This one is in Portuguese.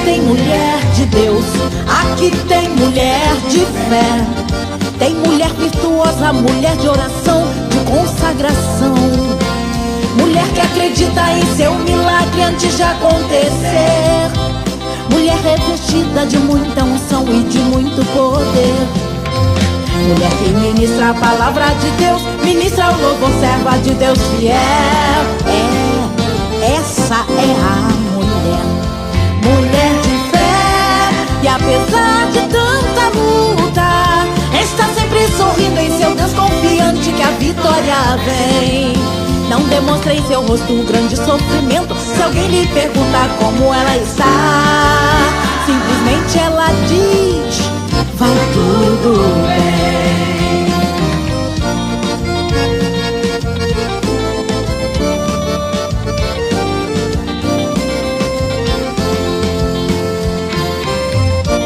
tem mulher de Deus, aqui tem mulher de fé. Tem mulher virtuosa, mulher de oração, de consagração. Mulher que acredita em seu milagre antes de acontecer. Mulher revestida de muita unção e de muito poder. Mulher que ministra a palavra de Deus, ministra o louvor, serva de Deus fiel. Essa é a mulher, mulher de fé. E apesar de tanta luta, está sempre sorrindo em seu Deus, confiante que a vitória vem. Não demonstra em seu rosto um grande sofrimento. Se alguém lhe perguntar como ela está, simplesmente ela diz: vai tudo bem.